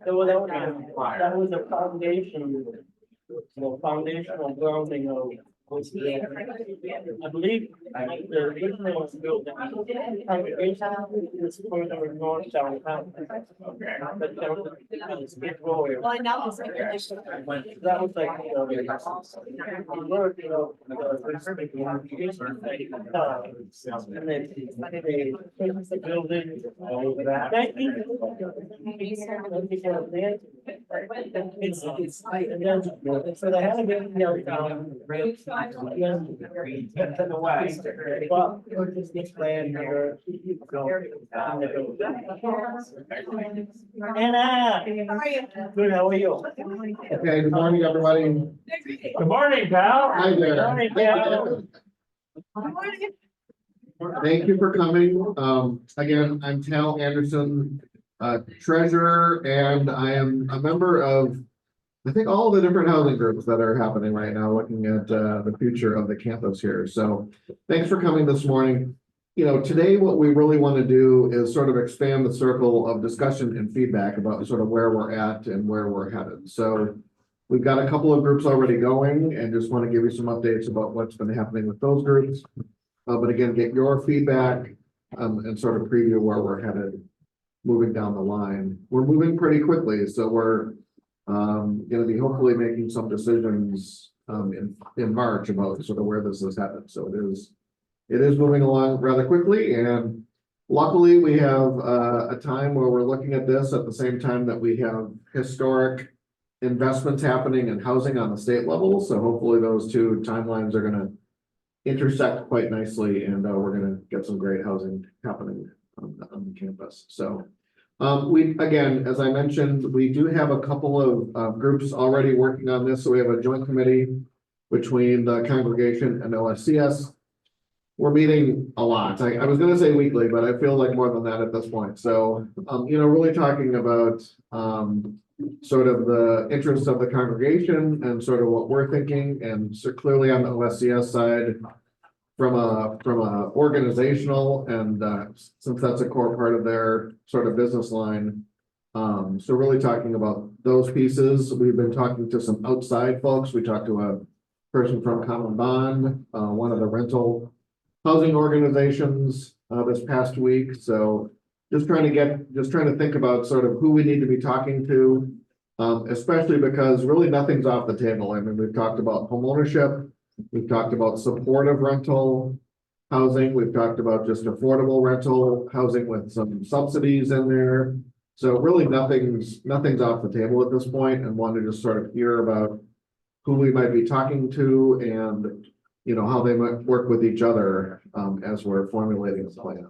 So that was a foundation, foundational grounding of. I believe the original building congregation is further north downtown. But it's big road. Well, now it's like. That was like, the word, and then the building. Thank you. It's, and then, so they haven't been, well, we're just this land here. Anna, good, how are you? Okay, good morning, everybody. Good morning, pal. Hi there. Good morning, pal. Thank you for coming. Again, I'm Tal Anderson, treasurer, and I am a member of, I think, all the different housing groups that are happening right now, looking at the future of the campus here. So thanks for coming this morning. Today what we really want to do is sort of expand the circle of discussion and feedback about sort of where we're at and where we're headed. So we've got a couple of groups already going and just want to give you some updates about what's been happening with those groups. But again, get your feedback and sort of preview where we're headed moving down the line. We're moving pretty quickly, so we're going to be hopefully making some decisions in March about sort of where this is headed. So it is moving along rather quickly, and luckily we have a time where we're looking at this at the same time that we have historic investments happening in housing on the state level. So hopefully those two timelines are going to intersect quite nicely, and we're going to get some great housing happening on the campus. So we, again, as I mentioned, we do have a couple of groups already working on this. So we have a joint committee between the congregation and OSCS. We're meeting a lot. I was going to say weekly, but I feel like more than that at this point. So, really talking about sort of the interests of the congregation and sort of what we're thinking. And so clearly on the OSCS side, from a organizational, and since that's a core part of their sort of business line. So really talking about those pieces. We've been talking to some outside folks. We talked to a person from Common Bond, one of the rental housing organizations this past week. So just trying to think about sort of who we need to be talking to, especially because really nothing's off the table. I mean, we've talked about home ownership. We've talked about supportive rental housing. We've talked about just affordable rental housing with some subsidies in there. So really nothing's off the table at this point, and want to just sort of hear about who we might be talking to and how they might work with each other as we're formulating a plan.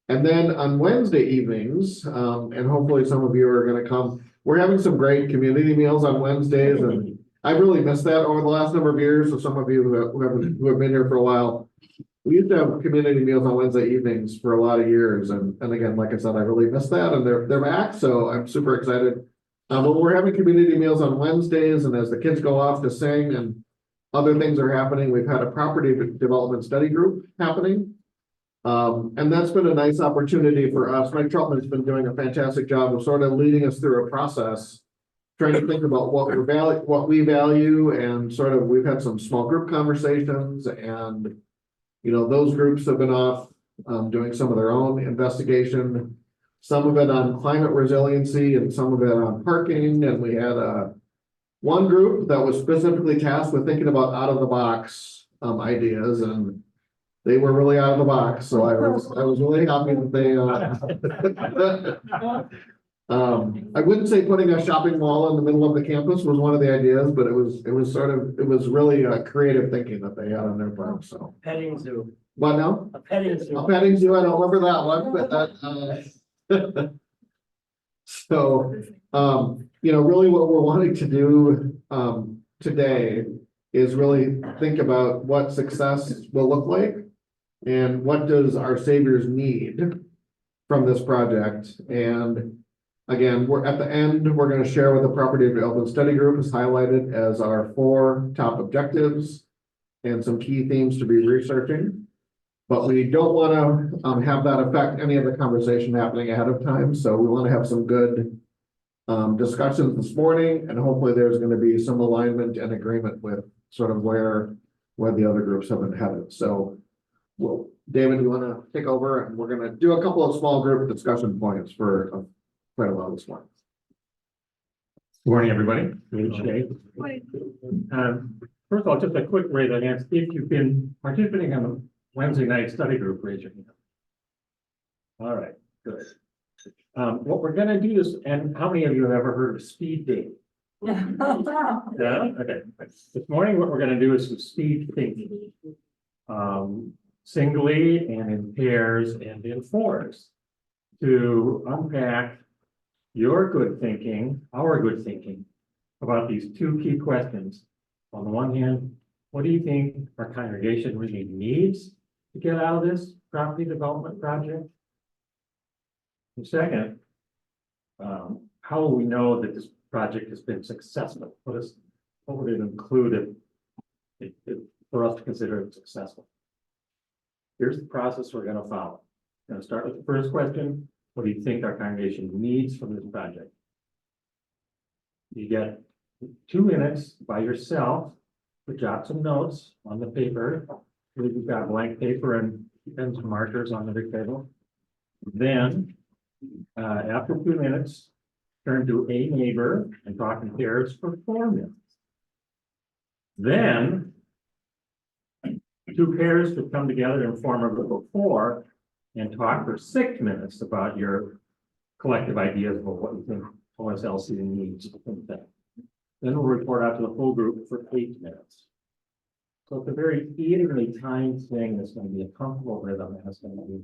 And then on Wednesday evenings, and hopefully some of you are going to come, we're having some great community meals on Wednesdays, and I've really missed that over the last number of years. So some of you who have been here for a while, we used to have community meals on Wednesday evenings for a lot of years. And again, like I said, I really missed that, and they're back. So I'm super excited. But we're having community meals on Wednesdays, and as the kids go off to sing and other things are happening, we've had a property development study group happening. And that's been a nice opportunity for us. Mike Trotman's been doing a fantastic job of sort of leading us through a process, trying to think about what we value, and sort of we've had some small group conversations, and those groups have been off doing some of their own investigation, some of it on climate resiliency and some of it on parking. And we had one group that was specifically tasked with thinking about out of the box ideas, and they were really out of the box. So I was really happy that they I wouldn't say putting a shopping mall in the middle of the campus was one of the ideas, but it was really creative thinking that they had on their part. So Petting zoo. What now? A petting zoo. A petting zoo. I don't remember that one, but that. So really what we're wanting to do today is really think about what success will look like. And what does our saviors need from this project? And again, we're at the end, we're gonna share what the property development study group has highlighted as our 4 top objectives and some key themes to be researching. But we don't wanna have that affect any of the conversation happening ahead of time, so we wanna have some good discussions this morning, and hopefully there's gonna be some alignment and agreement with sort of where the other groups have been headed. So, well, David, you wanna take over, and we're gonna do a couple of small group discussion points for quite a while this morning. Good morning, everybody. First of all, just a quick raise of hands. If you've been participating in the Wednesday night study group, raise your hand. All right, good. What we're gonna do is, and how many of you have ever heard of speed dating? Yeah, okay. This morning, what we're gonna do is some speed thinking. Singly and in pairs and in fours to unpack your good thinking, our good thinking about these 2 key questions. On the one hand, what do you think our congregation really needs to get out of this property development project? And second, how will we know that this project has been successful? What would it include for us to consider it successful? Here's the process we're gonna follow. Gonna start with the first question. What do you think our congregation needs from this project? You get 2 minutes by yourself to jot some notes on the paper. You've got blank paper and pens and markers on the big table. Then, after 2 minutes, turn to a neighbor and talk in pairs for 4 minutes. Then, 2 pairs to come together and form a group of 4 and talk for 6 minutes about your collective ideas about what you think OSLC needs. Then we'll report out to the full group for 8 minutes. So it's a very evenly timed thing that's going to be a comfortable rhythm, and it's going to be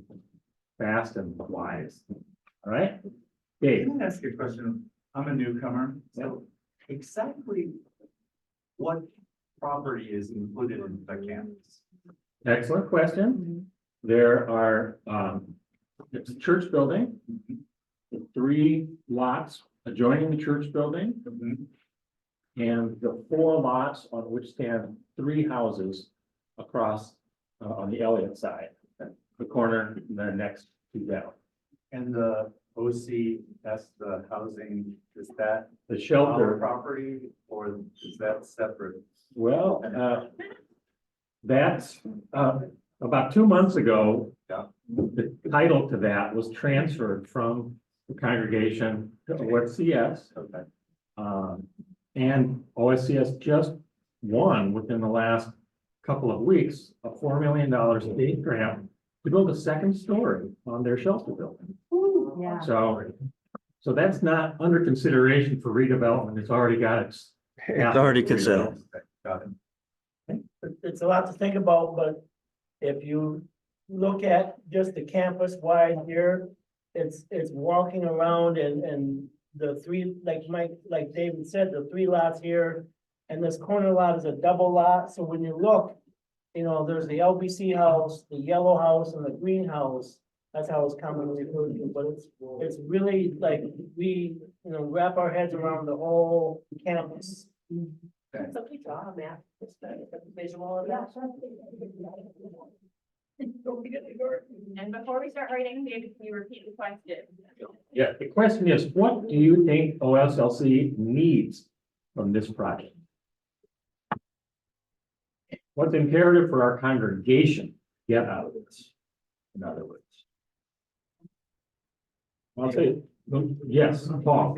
fast and wise. All right? Dave. Can I ask you a question? I'm a newcomer, so exactly what property is included in the campus? Excellent question. There are, it's a church building, 3 lots adjoining the church building, and the 4 lots on which stand 3 houses across on the Elliott side, the corner, and the next 2 down. And the OC, that's the housing, is that The our shelter, property or is that separate? well, that's about 2 months ago. Yeah. The title to that was transferred from the congregation to OSCS. Okay. And OSCS just won within the last couple of weeks, a $4 million state grant to build a 2nd story on their shelter building. Yeah. So that's not under consideration for redevelopment. It's already got its. It's already considered. Got it. It's a lot to think about, but if you look at just the campus wide here, it's walking around and the 3, like David said, the 3 lots here. And this corner lot is a double lot, so when you look, you know, there's the LBC house, the yellow house and the green house. That's how it's commonly referred to, but it's really like we, you know, wrap our heads around the whole campus. Somebody draw a map, it's a visual of that. And before we start writing, David, can you repeat the question? Yeah, the question is, what do you think OSLC needs from this project? What's imperative for our congregation to get out of this? In other words. I'll say, yes, Paul.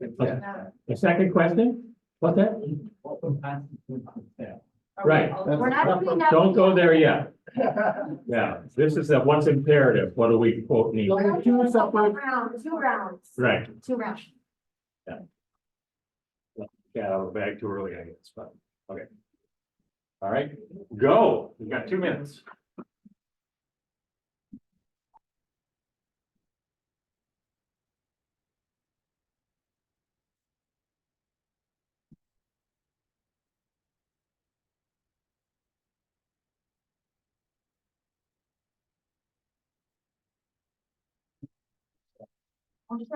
The second question? What's that? Right. We're not doing that. Don't go there yet. Yeah, this is what's imperative. What do we quote need? Two rounds. Right. 2 rounds. Yeah, I was back too early, I guess, but, okay. All right, go. We got 2 minutes. If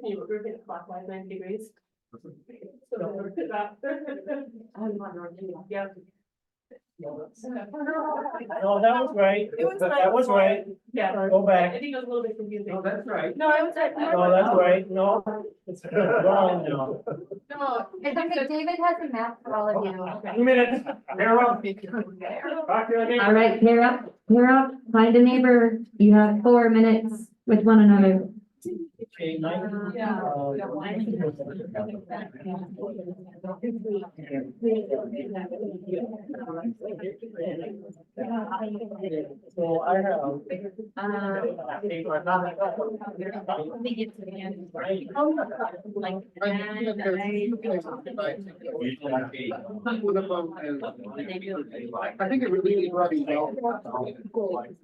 you were to clockwise 90 degrees. So, I'm wondering, yeah. No, that was right. It was That was right. Yeah. Go I back. think it was a little bit confusing. No, that's right. No, I was like. No, that's right. No, it's wrong now. No. It's okay, David has a map for all of you. 2 minutes, Carol. Talk to you again. All right, pair up, find a neighbor. You have 4 minutes with one another. Okay, Mike. Yeah. So I have. I think it really rubbing out.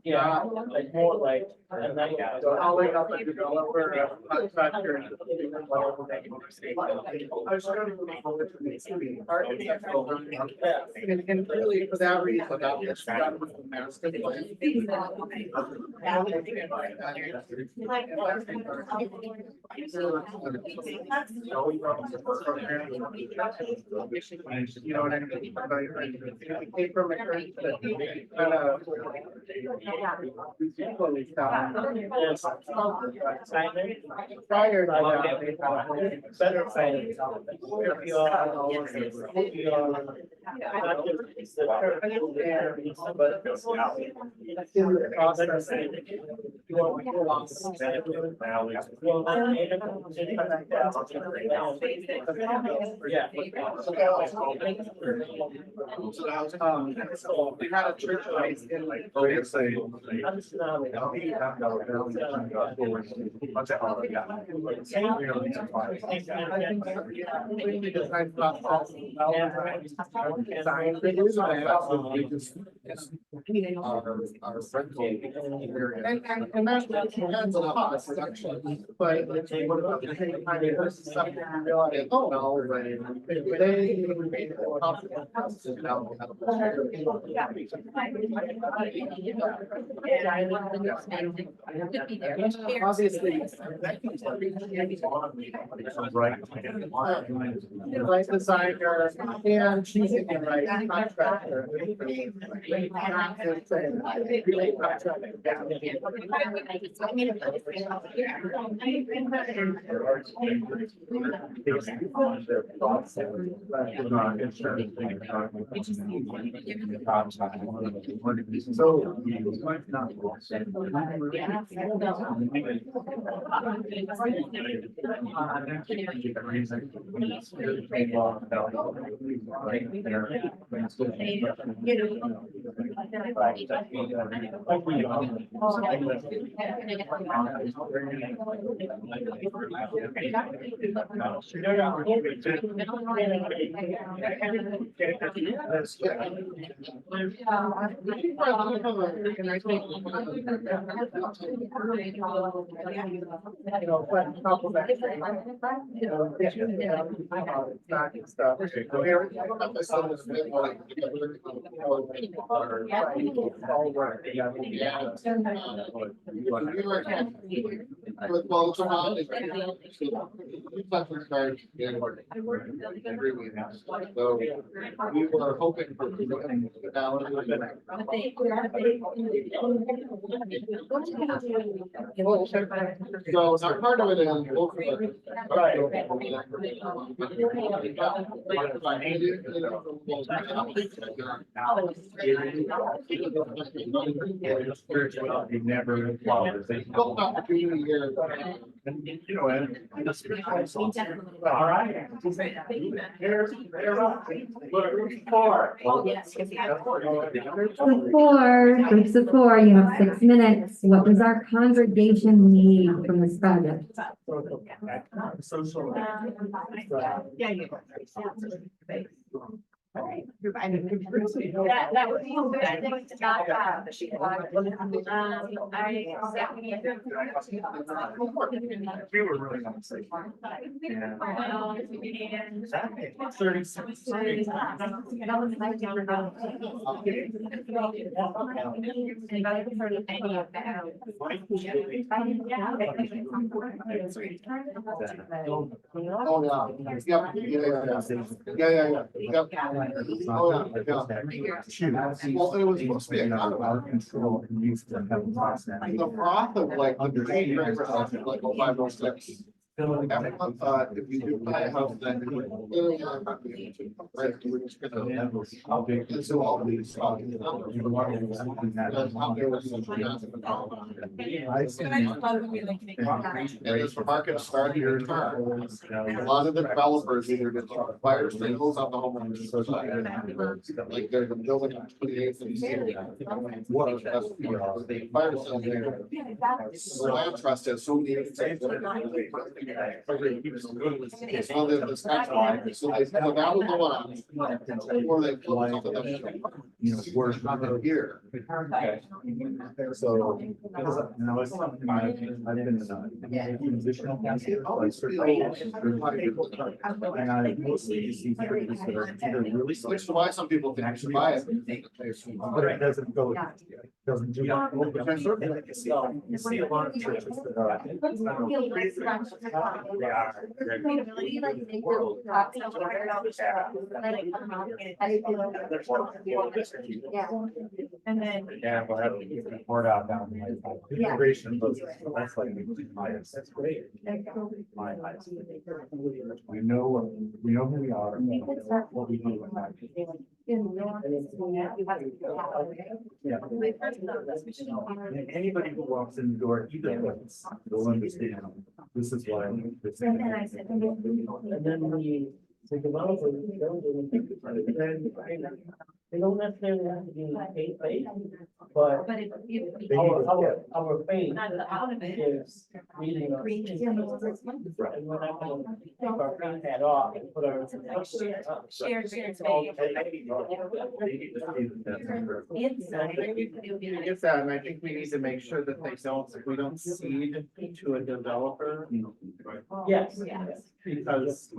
Yeah, like more like. a night out. So I'll wake up and developer, contractor. And really for that reason, that was done with the master plan. You know what I mean? It came from a church that, prior to that, Better finance. If you are- if you are not just the church there, but in the process. you are- you are lost. Yeah. So we had a church like in like. And that's depends on us, actually, but let's say what about the same kind of stuff you realize, oh, no, right? They made it possible. Obviously. Right designer and she's a right contractor. Well, it's around. So we were hoping for. So now part of it is. Spirituality never flowers. Built opportunity here. You know, and the spiritual. All right. Groups of four, you have 6 minutes. What does our congregation need from this project? Social. That would be good. I think it's not bad. We were really on the same. Oh, yeah. Yep. Yep. Oh, yeah. Well, it was supposed to be a kind Control and use of the froth of like under like 0506. Everyone thought if you do buy a house, then. Right, we're just gonna. How big And so all these. And as the market started to turn, a lot of the developers either did fire singles on the homeowners. Like they're building on 28th and. Fire sales there. So land trust has so many. So that was the one. Before they put some of them. You know, work Here. Okay. So, no, it's something I've been in a positional council. And I mostly see things that are either really. Which is why some people think I should buy it. But it doesn't go, doesn't do. You see a lot of churches that are. They are. Yeah. And then. Yeah, we'll have to report out down. Integration, that's like my, that's great. My highest. We know who we are, what we do. Yeah. And anybody who walks in the door, either place, will understand, this is why. And then the developer, they don't necessarily have to be faith, but But our faith not the out of it. is leading us. And we're not gonna take our faith hat off and put our. Shared space. It's that, and I think we need to make sure that we don't cede to a developer. Yes. Because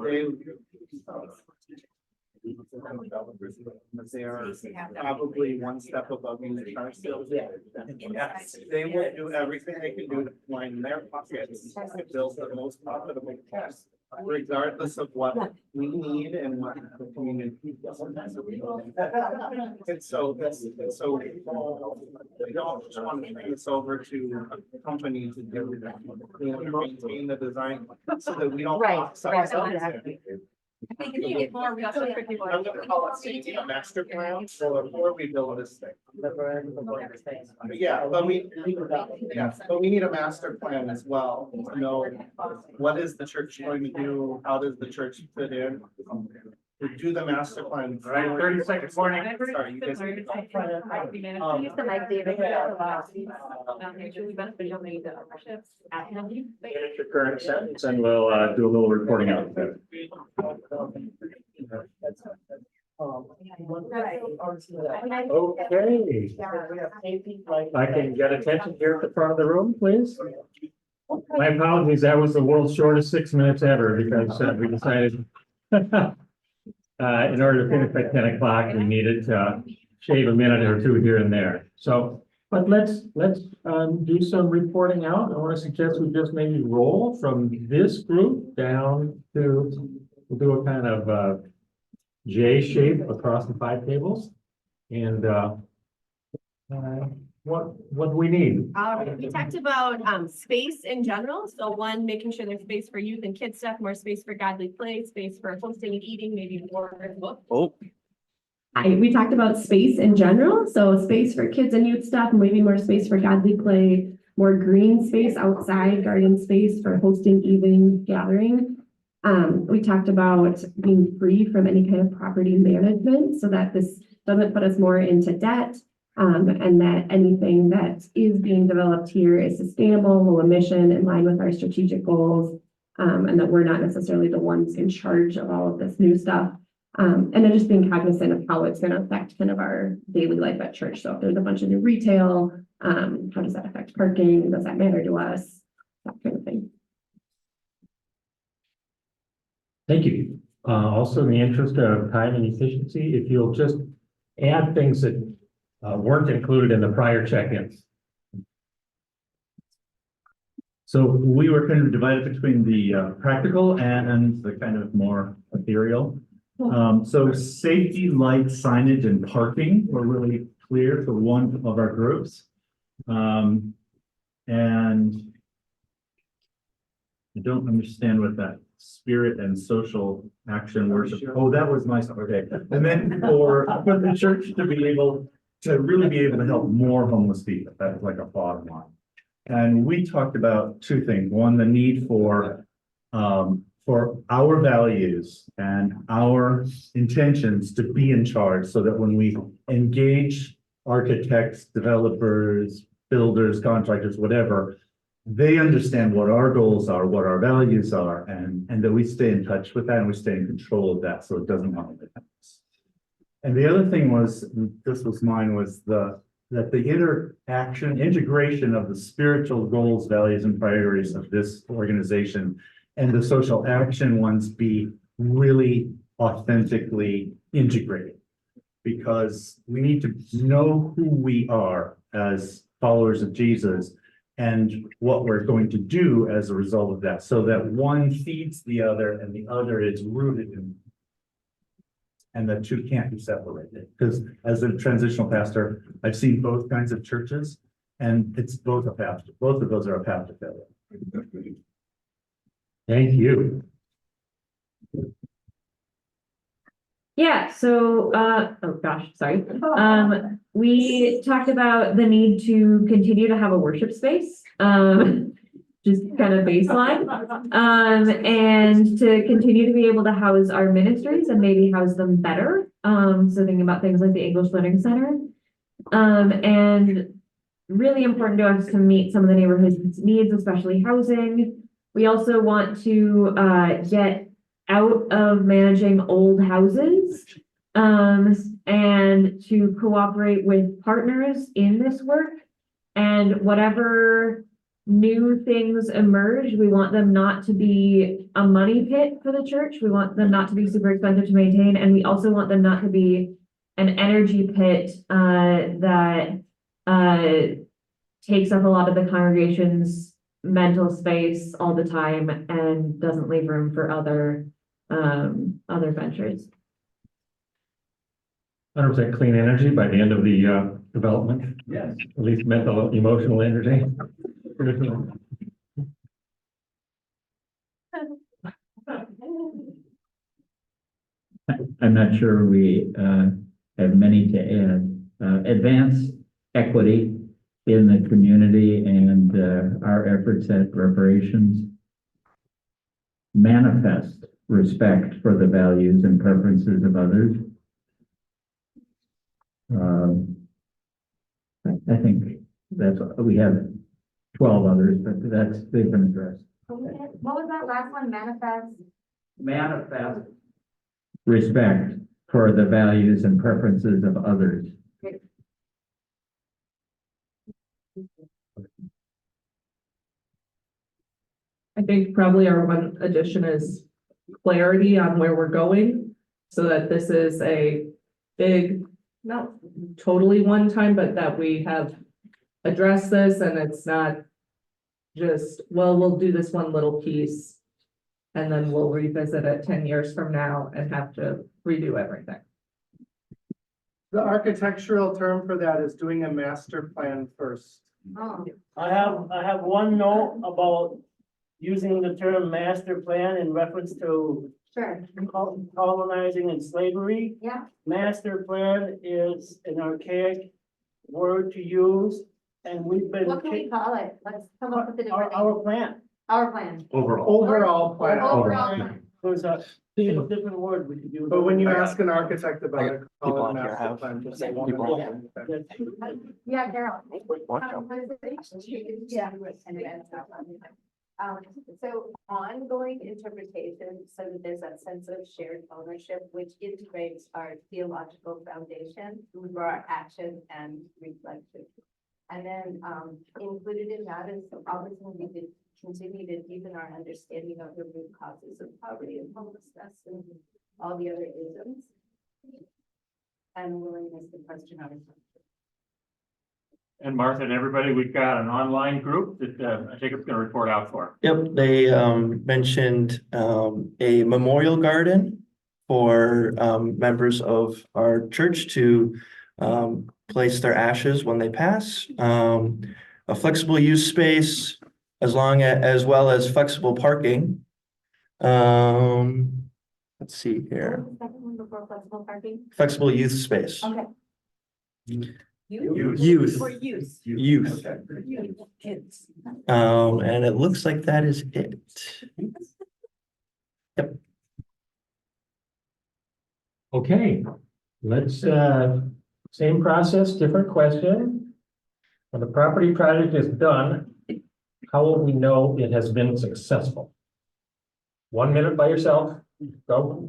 they are probably one step above used car sales. Yes, they will do everything they can do to line their pockets to build the most profitable test, regardless of what we need and what the community does. And so we don't just want to bring this over to a company to do that. We want to maintain the design so that we don't. Right, right. I think if you get more, we also. I'm gonna call it a master plan, so before we build this thing. Yeah, but we need a master plan as well, to know what is the church going to do, how does the church fit in? We do the master plan. All right, 30 seconds warning. Sorry, you guys. Use the mic, David. Mutually beneficial needs of ownerships at hand. Finish your current sentence and we'll do a little reporting out. Okay, I can get attention here at the front of the room, please. My apologies, that was the world's shortest 6 minutes ever because we decided in order to finish by 10 o'clock, we needed to shave a minute or two here and there. So, but let's do some reporting out. I want to suggest we just maybe roll from this group down to, we'll do a kind of J shape across the 5 tables. And what do we need? We talked about space in general. So one, making sure there's space for youth and kids stuff, more space for godly play, space for hosting and eating, maybe more books. Oh, We talked about space in general, so space for kids and youth stuff, maybe more space for godly play, more green space outside, garden space for hosting, evening, gathering. We talked about being free from any kind of property management so that this doesn't put us more into debt. And that anything that is being developed here is sustainable, low emission, in line with our strategic goals. And that we're not necessarily the ones in charge of all of this new stuff. And then just being cognizant of how it's going to affect kind of our daily life at church. So if there's a bunch of new retail, how does that affect parking? Does that matter to us? That kind of thing. Thank you. Also, in the interest of time and efficiency, if you'll just add things that weren't included in the prior check-ins. So we were kind of divided between the practical and the kind of more ethereal. So safety, light, signage, and parking were really clear for one of our groups. And I don't understand what that spirit and social action worship. Oh, that was my stuff. Okay. And then for the church to be able to really be able to help more homeless people, that was like a bottom line. And we talked about 2 things. One, the need for our values and our intentions to be in charge so that when we engage architects, developers, builders, contractors, whatever, they understand what our goals are, what our values are, and that we stay in touch with that and we stay in control of that so it doesn't harm the house. And the other thing was, this was mine, was that the integration of the spiritual goals, values, and priorities of this organization and the social action ones be really authentically integrated. Because we need to know who we are as followers of Jesus and what we're going to do as a result of that, so that one feeds the other and the other is rooted in. And the 2 can't be separated, because as a transitional pastor, I've seen both kinds of churches, and it's both a path. Both of those are a path to failure. Thank you. Yeah, so, oh gosh, sorry. We talked about the need to continue to have a worship space, just kind of baseline. And to continue to be able to house our ministries and maybe house them better. So thinking about things like the English Learning Center. And really important to us to meet some of the neighborhood's needs, especially housing. We also want to get out of managing old houses and to cooperate with partners in this work. And whatever new things emerge, we want them not to be a money pit for the church. We want them not to be super expensive to maintain. And we also want them not to be an energy pit that takes up a lot of the congregation's mental space all the time and doesn't leave room for other ventures. 100% clean energy by the end of the development. Yes. At least mental, emotional energy. I'm not sure we have many to add. Advance equity in the community and our efforts at reparations. Manifest respect for the values and preferences of others. I think that's, we have 12 others, but they've been addressed. What was that last one, manifest? Manifest respect for the values and preferences of others. I think probably our one addition is clarity on where we're going, so that this is a big, not totally one time, but that we have addressed this and it's not just, well, we'll do this one little piece and then we'll revisit it 10 years from now and have to redo everything. The architectural term for that is doing a master plan first. Oh, I have one note about using the term master plan in reference to sure, colonizing and slavery. yeah, Master plan is an archaic word to use, and we've been. what can we call it? Let's come up with a different name. Our plan, Our plan. Overall plan. Overall plan. there's a different word we could use. But when you ask an architect about it, people call it on here master have- plan. Just say one. people and one. Yeah, Carol. Yeah. So ongoing interpretation, so that there's that sense of shared ownership, which integrates our theological foundation for our action and reflection. And then, included in that is obviously we continue to deepen our understanding of the root causes of poverty and homelessness and all the other isms. And willingness to question our assumptions. And Martha and everybody, we've got an online group that Jacob's gonna report out for. Yep, they mentioned a memorial garden for members of our church to place their ashes when they pass. A flexible use space as well as flexible parking. Let's see here, What was the second one before flexible parking? flexible youth space. Okay. Youth. For use. Youth. Kids. And it looks like that is it. Okay, let's, same process, different question. When the property project is done, how will we know it has been successful? 1 minute by yourself, go.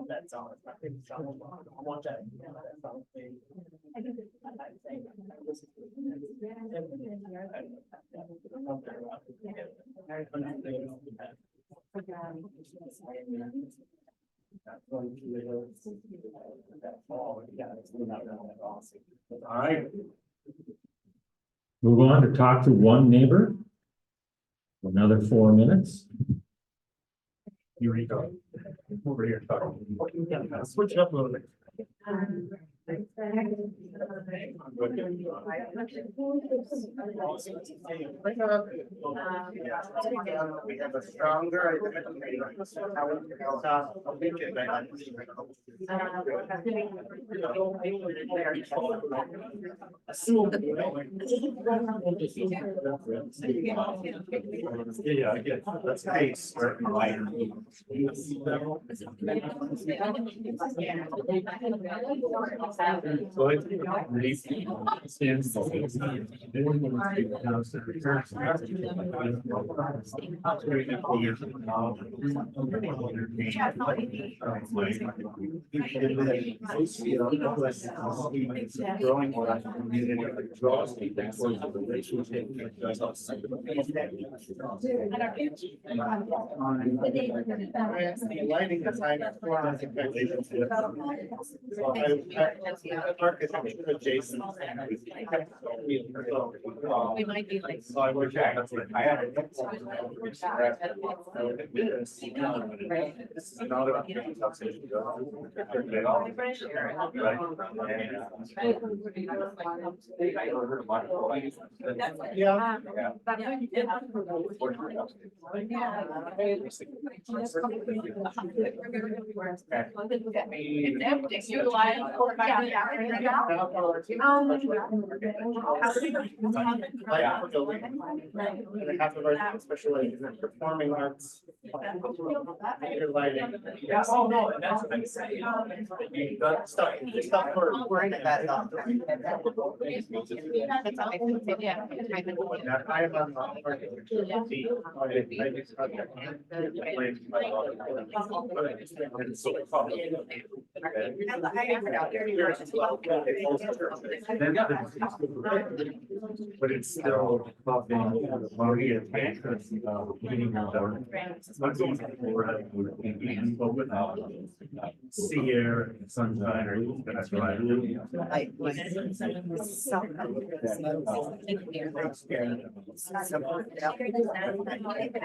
That's all. I want that. All right. Move on to talk to one neighbor. Another 4 minutes. You read over here. Switch it up a little bit. We have a stronger. Yeah, I get that's nice. So I think growing draws people towards the relationship. Lighting design is one of the relationships. So I work is adjacent. We might be like. So I wish I had. This is another. Yeah. It's empty. You lie. And half of our specialization in performing arts. Your lighting. Yes, oh, no, and that's what I'm saying. Stuff for. I am on But it's still helping money and meeting your but without sea air and sunshine or that's right.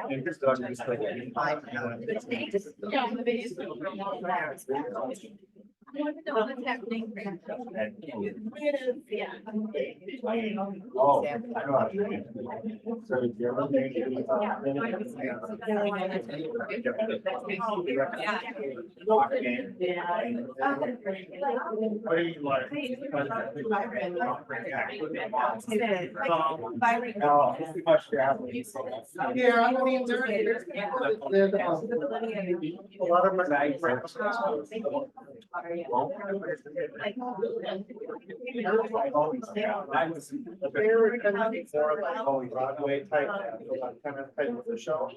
And this dog is like. I want to know what's happening. Yeah. Oh, I know. So if you're What do you like? Yeah, I mean, there's a lot of my friends. They were kind of more like on Broadway type, kind of type of the show.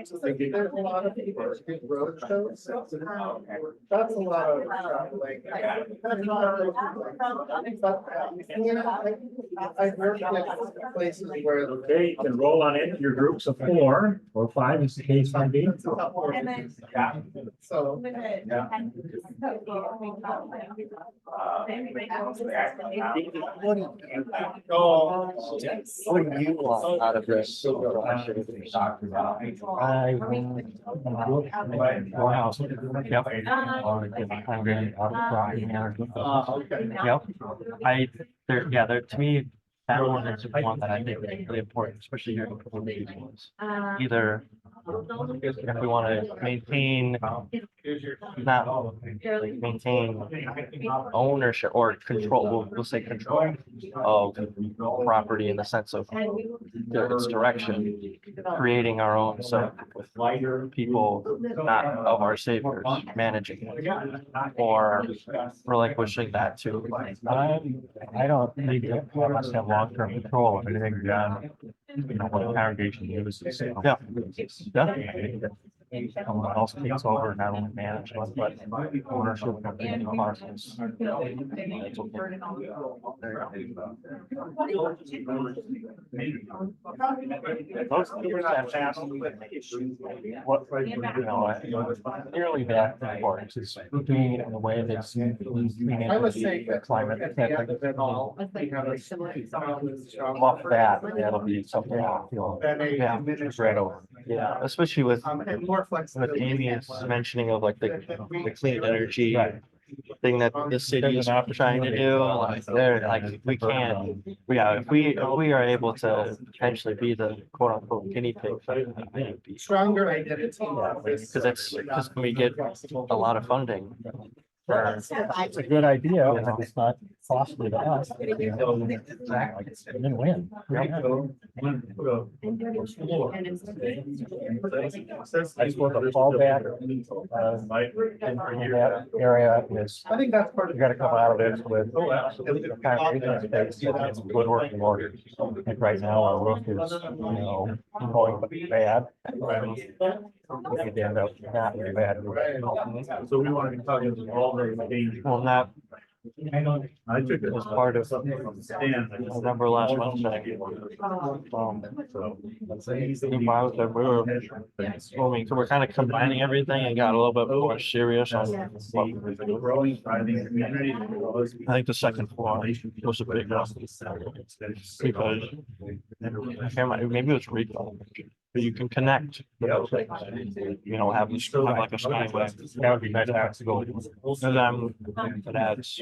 So there's a lot of people who do road shows. That's a lot of traveling. I've worked in places where. Okay, you can roll on in your groups of 4 or 5 is the case might be. So. What do you want out of this? To me, that one is one that I think is really important, especially here in community ones. Either if we want to maintain, not maintain ownership or control, we'll say control of property in the sense of its direction, creating our own, so with people not of our saviors managing it, or relinquishing that to. I don't need to, I must have long-term control of anything beyond, what the congregation uses. Yeah. Definitely. Someone else takes over, not only management, but ownership of the parcels. That's Most people have asked what, nearly that importance is doing it in a way that's clean I would say energy, climate. at the end of it all, we have a Off that, that'll be something I'll feel. Then a Yeah, diminished. right over. Yeah, especially with And more with flexibility. Amy's mentioning of like the clean energy. Right. everything that the city is trying to do, like, they're, like, we can't, if we are able to potentially be the quote unquote guinea pig. for it, I think it'd be- Stronger identity. because we get a lot of funding. It's a good idea, and it's not costly to us. Exactly, it's a win-win. I suppose the fallback, in that area is, I think that's part of. you gotta come out of this with a congregation space that's in good working order. And right now, our roof is, going bad. If you end up not very bad. So we want to be talking to all the. Well, not, I took it as part of, Stand. I remember last Wednesday. While we were moving, so we're kind of combining everything and got a little bit more serious on what Growing, thriving community. I think the second floor was a big one. Because I can't remember, maybe it was recall, but you can connect. Have like a skyway. That would be nice to go. And then it adds.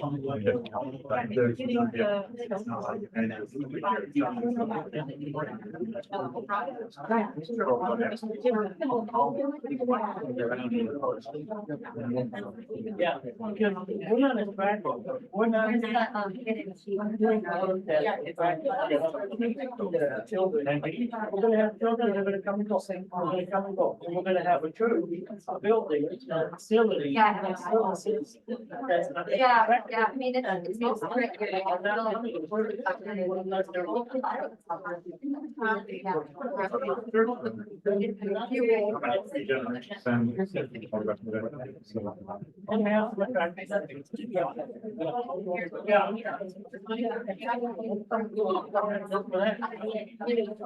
Yeah, because we're not as bad, we're not. Children, we're gonna have children, they're gonna come and go, we're gonna come and go, and we're gonna have a church, a building, a facility. Yeah. That's not- Yeah, I mean, it's. I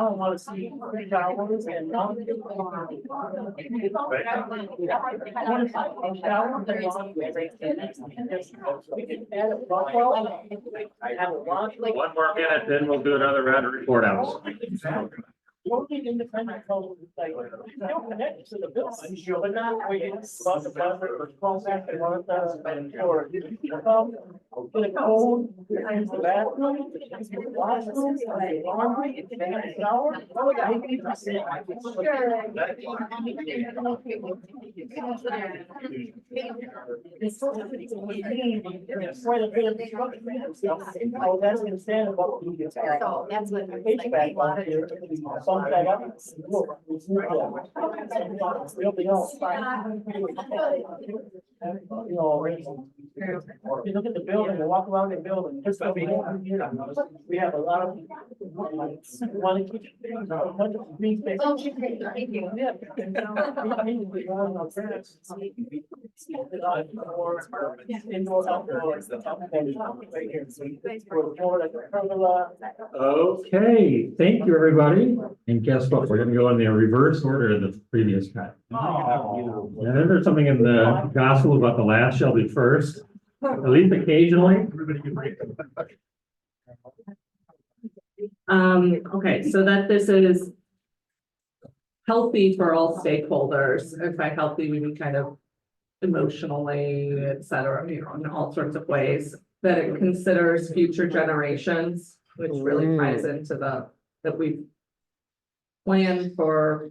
don't wanna see three towers and. One more minute, then we'll do another round of report outs. Working independent code, like, still connected to the building, but not where you bought the buffer or call back and one of the, or for the code, and the bathroom, washroom, laundry, and shower. Quite a bit of construction. Oh, that's understandable. So that's what. HVAC on here. Bump that up. Look, it's new. It'll be all fine. You know, if you look at the building and walk around the building, just over here, we have a lot of. Want to keep. A bunch of green space. Oh, thank you. Yeah. We go on our terrace. Indoor, outdoor. Right here. So we're more like a pergola. Okay, thank you, everybody. And guess what? We're gonna go in the reverse order of the previous cut. And then there's something in the gospel about the last shall be first, at least occasionally. Okay, so that this is healthy for all stakeholders. And by healthy, we mean kind of emotionally, et cetera, in all sorts of ways, that it considers future generations, which really ties into that we've planned for.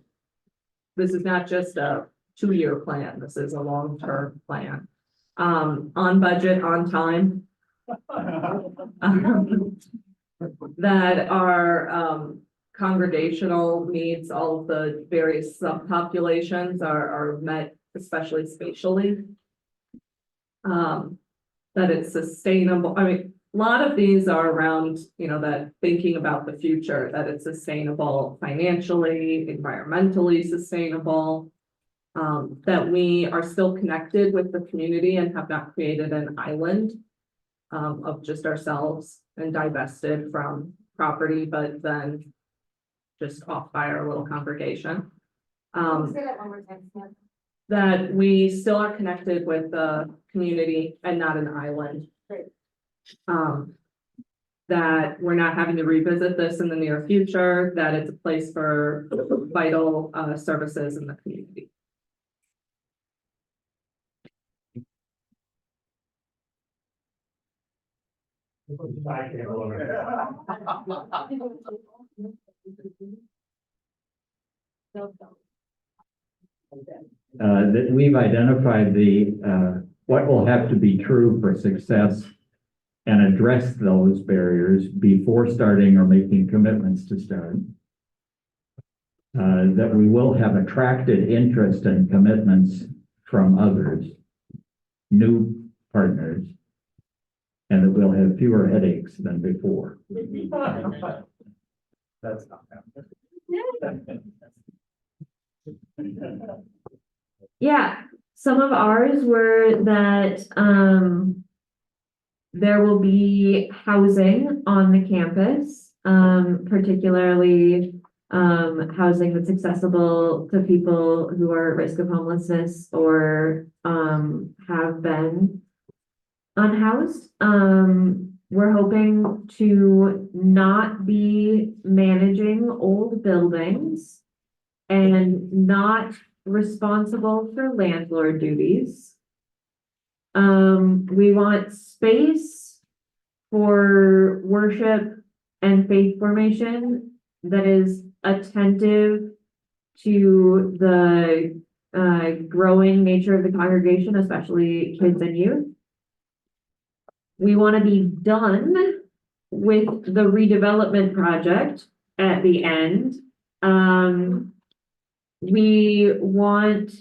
This is not just a 2-year plan, this is a long-term plan. On budget, on time. That our congregational needs, all of the various subpopulations are met, especially spatially. That it's sustainable. I mean, a lot of these are around, that thinking about the future, that it's sustainable financially, environmentally sustainable. That we are still connected with the community and have not created an island of just ourselves and divested from property, but then just off by our little congregation. Say that one more time, Sam. That we still are connected with the community and not an island. that we're not having to revisit this in the near future, that it's a place for vital services in the community. That we've identified what will have to be true for success and address those barriers before starting or making commitments to start. That we will have attracted interest and commitments from others, new partners, and that we'll have fewer headaches than before. That's not happening. Yeah, some of ours were that, there will be housing on the campus, particularly, housing that's accessible to people who are at risk of homelessness or, have been unhoused. We're hoping to not be managing old buildings and not responsible for landlord duties. We want space for worship and faith formation that is attentive to the growing nature of the congregation, especially kids and youth. We want to be done with the redevelopment project at the end. We want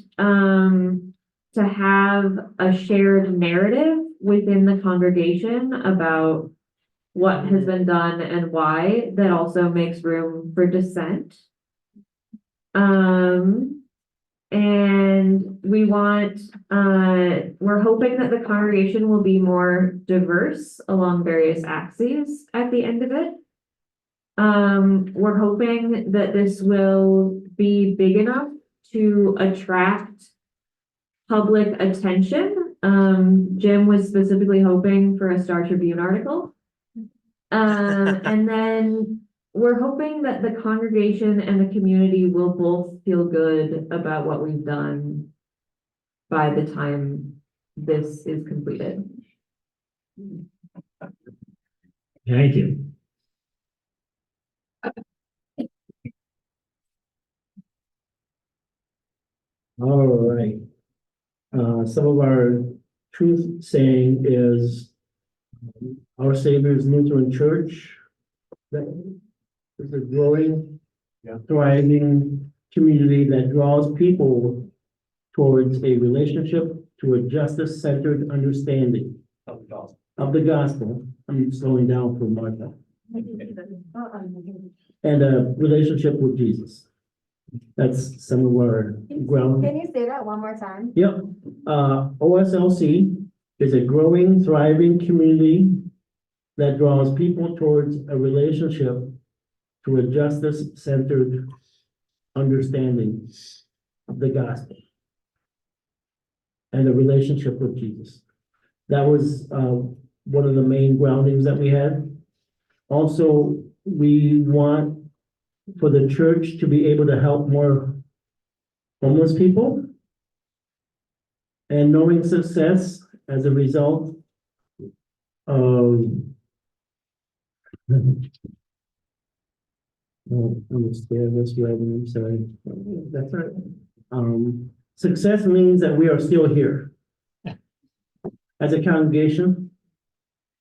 to have a shared narrative within the congregation about what has been done and why, that also makes room for dissent. And we want, we're hoping that the congregation will be more diverse along various axes at the end of it. We're hoping that this will be big enough to attract public attention. Jim was specifically hoping for a Star Tribune article. And then we're hoping that the congregation and the community will both feel good about what we've done by the time this is completed. Thank you. All right. Some of our truth saying is Our Savior's Lutheran Church. That is a growing, thriving community that draws people towards a relationship to a justice-centered understanding of the gospel. I'm slowing down for Martha. And a relationship with Jesus. That's some of our ground. Can you say that one more time? Yep. OSLC is a growing, thriving community that draws people towards a relationship to a justice-centered understanding of the gospel and a relationship with Jesus. That was one of the main groundings that we had. Also, we want for the church to be able to help more homeless people and knowing success as a result of I'm scared of this writing, I'm sorry. That's right. Success means that we are still here as a congregation,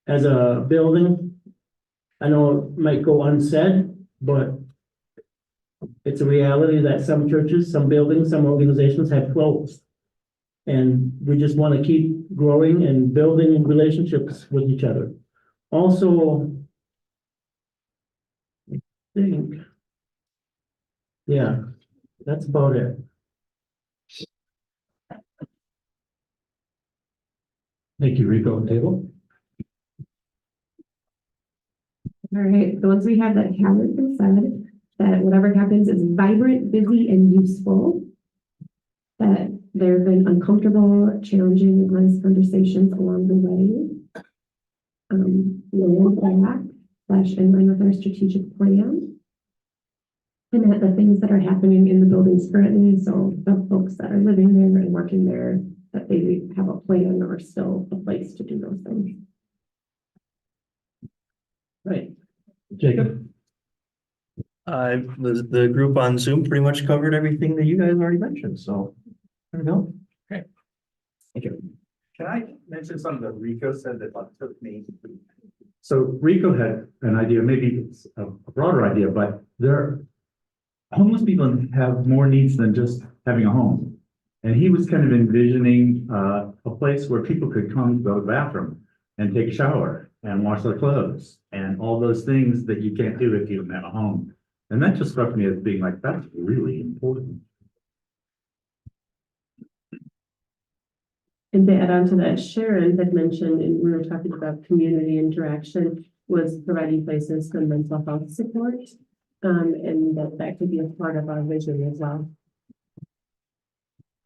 as a building. I know it might go unsaid, but it's a reality that some churches, some buildings, some organizations have closed. And we just want to keep growing and building relationships with each other. Also, I think, yeah, that's about it. Thank you, Rico. Table. All right, so once we have that calendar said, that whatever happens is vibrant, busy, and useful. That there have been uncomfortable, challenging, and honest conversations along the way. We'll back in line with our strategic plan. And that the things that are happening in the buildings currently, so the folks that are living there and working there, that they have a plan or still a place to do those things. Right. Jacob? The group on Zoom pretty much covered everything that you guys already mentioned, so. There we go. Okay. Thank you. Can I mention something that Rico said that took me? So Rico had an idea, maybe it's a broader idea, but homeless people have more needs than just having a home. And he was kind of envisioning a place where people could come go to the bathroom and take a shower and wash their clothes and all those things that you can't do if you don't have a home. And that just struck me as being like, that's really important. And to add on to that, Sharon had mentioned, and we were talking about community interaction, was providing places for mental health support. And that could be a part of our vision as well.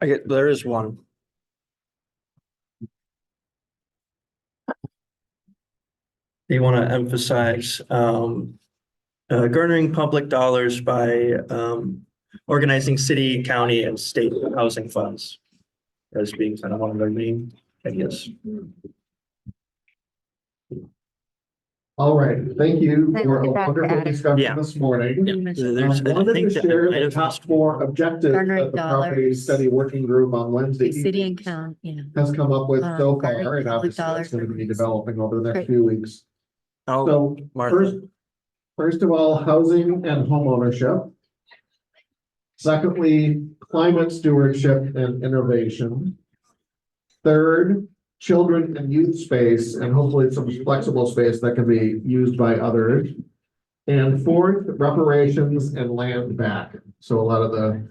There is one. They want to emphasize garnering public dollars by organizing city, county, and state housing funds as being kind of one of their main ideas. All right, thank you Hey, for a look at that wonderful ad. discussion Yeah. this morning. There's, I Wanted think to that share might the have top missed- 4 objectives Garnering that the property dollars. study working group on Wednesday City and evenings count, yeah. has come up with so garnering far, and public obviously dollars that's going to for be homeless. developing over the next Great. few weeks. Oh, So Martha. first of all, housing and homeownership. Secondly, climate stewardship and innovation. Third, children and youth space, and hopefully some flexible space that can be used by others. And fourth, reparations and land back. So a lot of the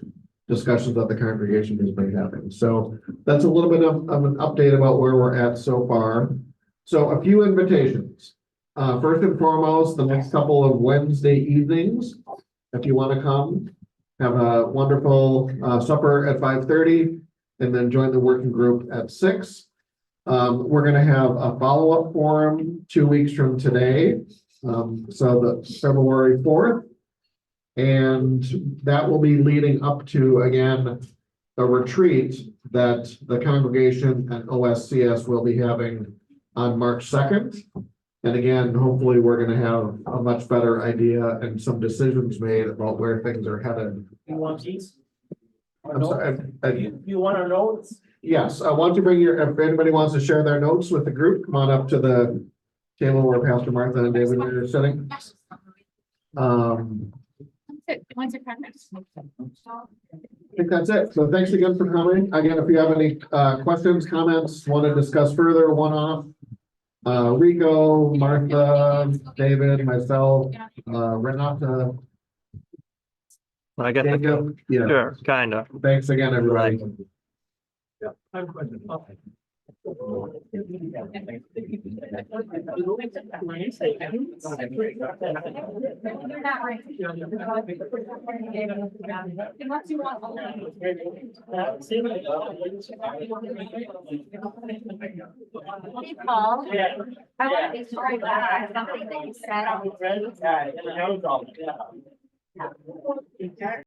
discussions that the congregation has been having. So that's a little bit of an update about where we're at so far. So a few invitations. First and foremost, the next couple of Wednesday evenings, if you want to come, have a wonderful supper at 5:30 and then join the working group at 6. We're going to have a follow-up forum 2 weeks from today. So the February 4th. And that will be leading up to, again, a retreat that the congregation and OSCS will be having on March 2nd. And again, hopefully we're going to have a much better idea and some decisions made about where things are headed. You want these? I'm sorry, You want our notes? yes, I want to bring if anybody wants to share their notes with the group, come on up to the table where Pastor Martha and David are sitting. When's your preference? I think that's it. So thanks again for coming. Again, if you have any questions, comments, want to discuss further, one-off, Rico, Martha, David, myself, Renata, I guess, Jacob, yeah. sure, kind of. Thanks again, everybody. I have a question. You're not right. Unless you want. Hey, Paul. I want to be sure that something that you said. Yeah.